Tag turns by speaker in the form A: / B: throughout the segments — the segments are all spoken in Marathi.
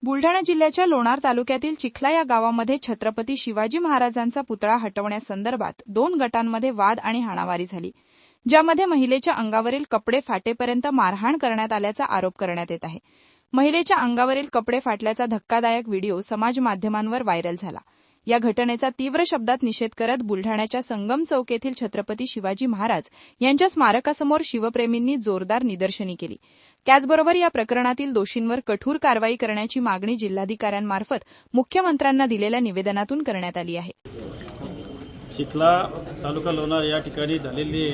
A: बुलढाणा जिल्ह्याच्या लोणार तालुक्यातील चिखला या गावामध्ये छत्रपती शिवाजी महाराजांचा पुतळा हटवण्यासंदर्भात 2 गटांमध्ये वाद आणि हाणामारी झाली, ज्यामध्ये महिलेच्या अंगावरील कपडे फाटेपर्यंत मारहाण करण्यात आल्याचा आरोप करण्यात येत आहे। महिलेच्या अंगावरील कपडे फाटल्याचा धक्कादायक व्हिडिओ समाज माध्यमांवर व्हायरल झाला। या घटनेचा तीव्र शब्दात निषेध करत बुलढाण्याच्या संगम चौक येथील छत्रपती शिवाजी महाराज यांच्या स्मारकासमोर शिवप्रेमींनी जोरदार निदर्शने केली। त्याचबरोबर या प्रकरणातील दोषींवर कठोर कारवाई करण्याची मागणी जिल्हाधिकाऱ्यांमार्फत मुख्यमंत्र्यांना दिलेल्या निवेदनातून करण्यात आली आहे।
B: चिखला तालुका लोणार या ठिकाणी झालेली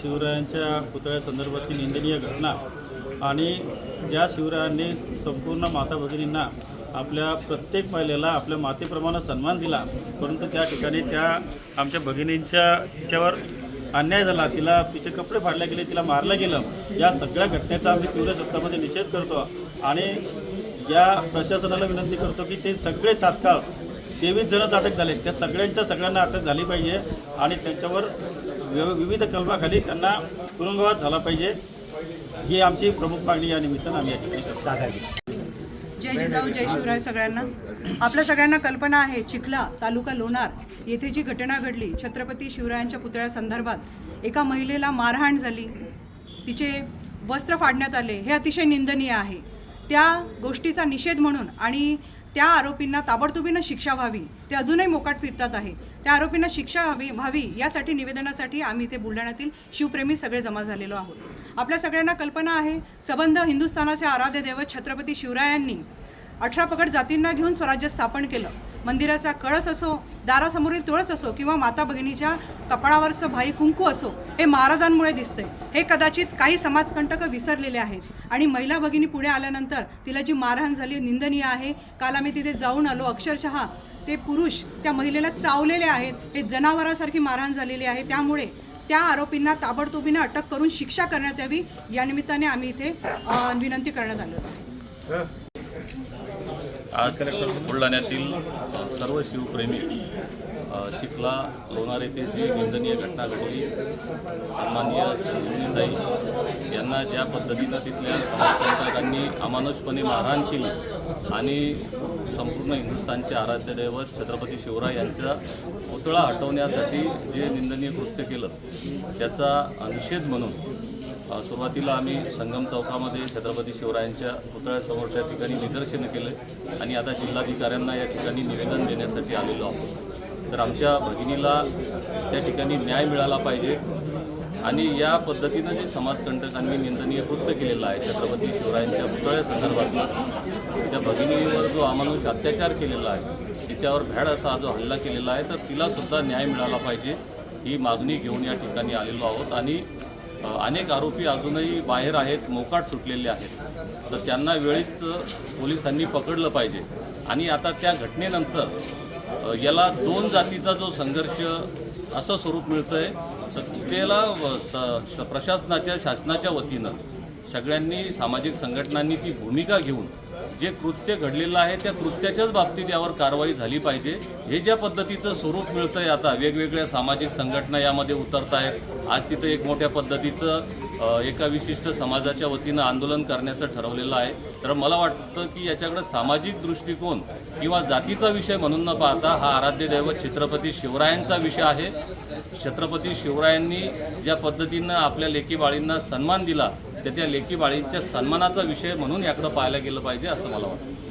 B: शिवरायांच्या पुतळ्यासंदर्भातील निंदनीय घटना आणि ज्या शिवरायांनी संपूर्ण माता भगिनींना आपल्या प्रत्येक महिलेला आपल्या मातेप्रमाणे सन्मान दिला, परंतु त्या ठिकाणी त्या आमच्या भगिनींच्यावर अन्याय झाला, तिचे कपडे फाडले गेले, तिला मारलं गेलं। या सगळ्या घटनेचा आम्ही तीव्र शब्दामध्ये निषेध करतो आणि या प्रशासनाला विनंती करतो की ते सगळे तात्काळ 23 जणच अटक झाले, त्या सगळ्यांना अटक झाली पाहिजे आणि त्यांच्यावर विविध कलमाखाली त्यांना तुरुंगवास झाला पाहिजे। ही आमची प्रमुख मागणी या निमित्तानं आम्ही या ठिकाणी करतो।
C: जय जिजाऊ जय शिवराय सगळ्यांना। आपल्या सगळ्यांना कल्पना आहे, चिखला तालुका लोणार येथे जी घटना घडली, छत्रपती शिवरायांच्या पुतळ्यासंदर्भात एका महिलेला मारहाण झाली, तिचे वस्त्र फाडण्यात आले, हे अतिशय निंदनीय आहे। त्या गोष्टीचा निषेध म्हणून आणि त्या आरोपींना ताबडतोबीनं शिक्षा व्हावी, ते अजूनही मोकाट फिरतात आहे, त्या आरोपींना शिक्षा व्हावी यासाठी निवेदनासाठी आम्ही इथे बुलढाण्यातील शिवप्रेमी सगळे जमा झालेलो आहोत। आपल्या सगळ्यांना कल्पना आहे, सबंध हिंदुस्थानाचे आराध्य दैवत छत्रपती शिवरायांनी 18 पगड जातींना घेऊन स्वराज्य स्थापन केलं। मंदिराचा कळस असो, दारासमोरील तुळस असो किंवा माता भगिनीच्या कपाळावरचं भाई कुंकू असो, हे महाराजांमुळे दिसतंय। हे कदाचित काही समाजकंटक विसरलेले आहेत आणि महिला भगिनी पुढे आल्यानंतर तिला जी मारहाण झाली निंदनीय आहे। काल आम्ही तिथे जाऊन आलो, अक्षरशः ते पुरुष त्या महिलेला चावलेले आहेत, हे जनावरांसारखी मारहाण झालेली आहे। त्यामुळे त्या आरोपींना ताबडतोबीने अटक करून शिक्षा करण्यात यावी, या निमित्ताने आम्ही इथे विनंती करण्यात आलो आहे।
D: आज बुलढाण्यातील सर्व शिवप्रेमी चिखला लोणार येथे जी निंदनीय घटना घडली, सन्माननीय संजीवनीताई यांना ज्या पद्धतीनं तिथल्या समाजकंटकांनी अमानुषपणे मारहाण केली आणि संपूर्ण हिंदुस्थानचे आराध्य दैवत छत्रपती शिवराय यांचा पुतळा हटवण्यासाठी जे निंदनीय कृत्य केलं, त्याचा निषेध म्हणून सुरुवातीला आम्ही संगम चौकामध्ये छत्रपती शिवरायांच्या पुतळ्यासमोर त्या ठिकाणी निदर्शनं केले आणि आता जिल्हाधिकाऱ्यांना या ठिकाणी निवेदन देण्यासाठी आलेलो आहोत। तर आमच्या भगिनीला त्या ठिकाणी न्याय मिळाला पाहिजे आणि या पद्धतीनं जे समाजकंटकांनी निंदनीय कृत्य केलेलं आहे छत्रपती शिवरायांच्या पुतळ्यासंदर्भातला, त्या भगिनीवर जो अमानुष अत्याचार केलेला आहे, तिच्यावर भ्याड असा जो हल्ला केलेला आहे, तर तिलासुद्धा न्याय मिळाला पाहिजे ही मागणी घेऊन या ठिकाणी आलेलो आहोत। आणि अनेक आरोपी अजूनही बाहेर आहेत, मोकाट सुटलेले आहेत, तर त्यांना वेळीच पोलिसांनी पकडलं पाहिजे। आणि आता त्या घटनेनंतर याला 2 जातीचा जो संघर्ष असं स्वरूप मिळतं आहे, तर त्याला प्रशासनाच्या शासनाच्या वतीनं सगळ्यांनी सामाजिक संघटनांनी ती भूमिका घेऊन जे कृत्य घडलेलं आहे त्या कृत्याच्याच बाबतीत यावर कारवाई झाली पाहिजे। हे ज्या पद्धतीचं स्वरूप मिळतं आहे, आता वेगवेगळ्या सामाजिक संघटना यामध्ये उतरत आहेत। आज तिथं एक मोठ्या पद्धतीचं एका विशिष्ट समाजाच्या वतीनं आंदोलन करण्याचं ठरवलेलं आहे। तर मला वाटतं की याच्याकडे सामाजिक दृष्टिकोन किंवा जातीचा विषय म्हणून न पाहता हा आराध्य दैवत छत्रपती शिवरायांचा विषय आहे। छत्रपती शिवरायांनी ज्या पद्धतीनं आपल्या लेकी बाळींना सन्मान दिला, त्या लेकी बाळींच्या सन्मानाचा विषय म्हणून याकडे पाहायला गेलं पाहिजे असं मला वाटतं।